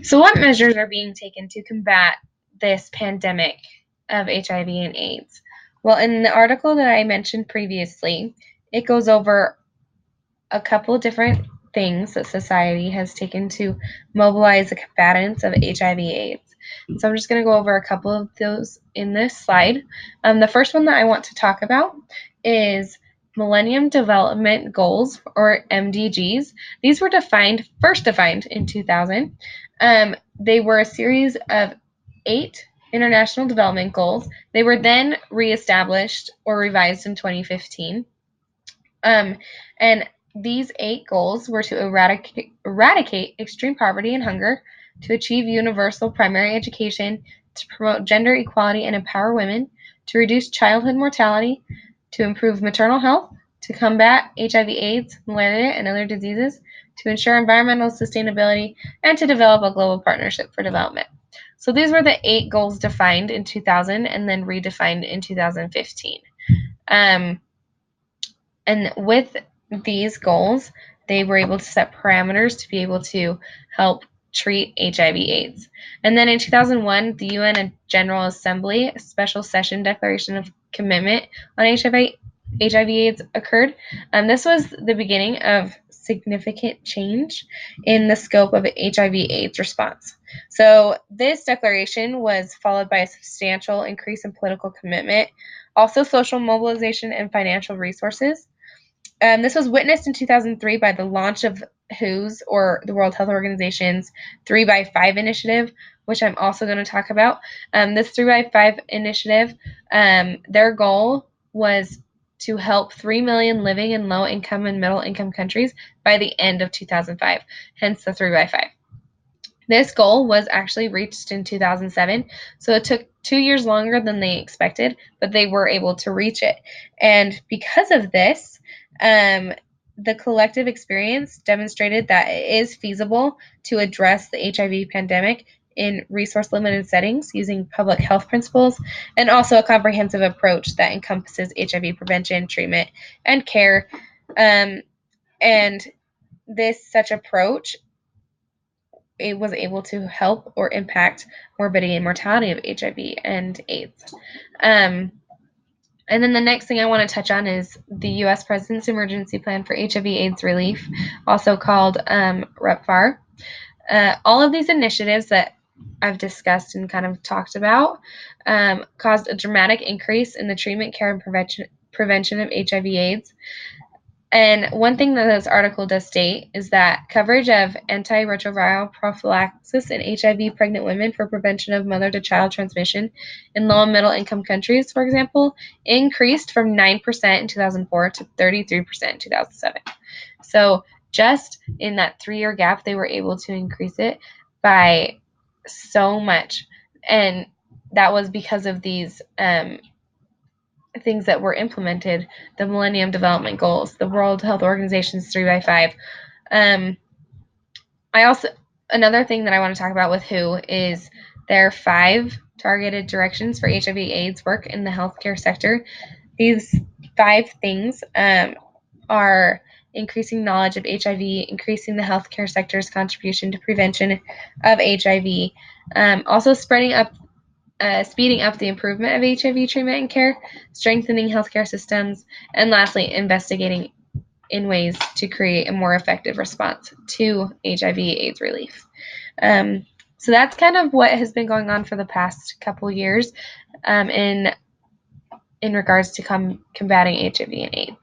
So what measures are being taken to combat this pandemic of HIV and AIDS? Well, in the article that I mentioned previously, it goes over a couple different things that society has taken to mobilize the combatants of HIV/AIDS. So I'm just going to go over a couple of those in this slide. The first one that I want to talk about is Millennium Development Goals, or MDGs. These were first defined in 2000. They were a series of 8 international development goals. They were then reestablished or revised in 2015. And these 8 goals were to eradicate extreme poverty and hunger, to achieve universal primary education, to promote gender equality and empower women, to reduce childhood mortality, to improve maternal health, to combat HIV/AIDS, malaria, and other diseases, to ensure environmental sustainability, and to develop a global partnership for development. So these were the 8 goals defined in 2000 and then redefined in 2015. And with these goals, they were able to set parameters to be able to help treat HIV/AIDS. And then in 2001, the UN General Assembly, a special session declaration of commitment on HIV/AIDS occurred. This was the beginning of significant change in the scope of HIV/AIDS response. So this declaration was followed by a substantial increase in political commitment, also social mobilization and financial resources. This was witnessed in 2003 by the launch of WHO's, or the World Health Organization's, 3x5 initiative, which I'm also going to talk about. This 3x5 initiative, their goal was to help 3 million living in low-income and middle-income countries by the end of 2005, hence the 3x5. This goal was actually reached in 2007, so it took 2 years longer than they expected, but they were able to reach it. And because of this, the collective experience demonstrated that it is feasible to address the HIV pandemic in resource-limited settings using public health principles, and also a comprehensive approach that encompasses HIV prevention, treatment, and care. And such approach, it was able to help or impact morbidity and mortality of HIV and AIDS. And then the next thing I want to touch on is the U.S. President's Emergency Plan for HIV/AIDS Relief, also called REPFAR. All of these initiatives that I've discussed and kind of talked about caused a dramatic increase in the treatment, care, and prevention of HIV/AIDS. And one thing that this article does state is that coverage of antiretroviral prophylaxis in HIV pregnant women for prevention of mother-to-child transmission in low and middle-income countries, for example, increased from 9% in 2004 to 33% in 2007. So just in that 3-year gap, they were able to increase it by so much. And that was because of these things that were implemented, the Millennium Development Goals, the World Health Organization's 3x5. Another thing that I want to talk about with WHO is their 5 targeted directions for HIV/AIDS work in the healthcare sector. These 5 things are increasing knowledge of HIV, increasing the healthcare sector's contribution to prevention of HIV, also speeding up the improvement of HIV treatment and care, strengthening healthcare systems, and lastly, investigating in ways to create a more effective response to HIV/AIDS relief. So that's kind of what has been going on for the past couple years in regards to combating HIV and AIDS.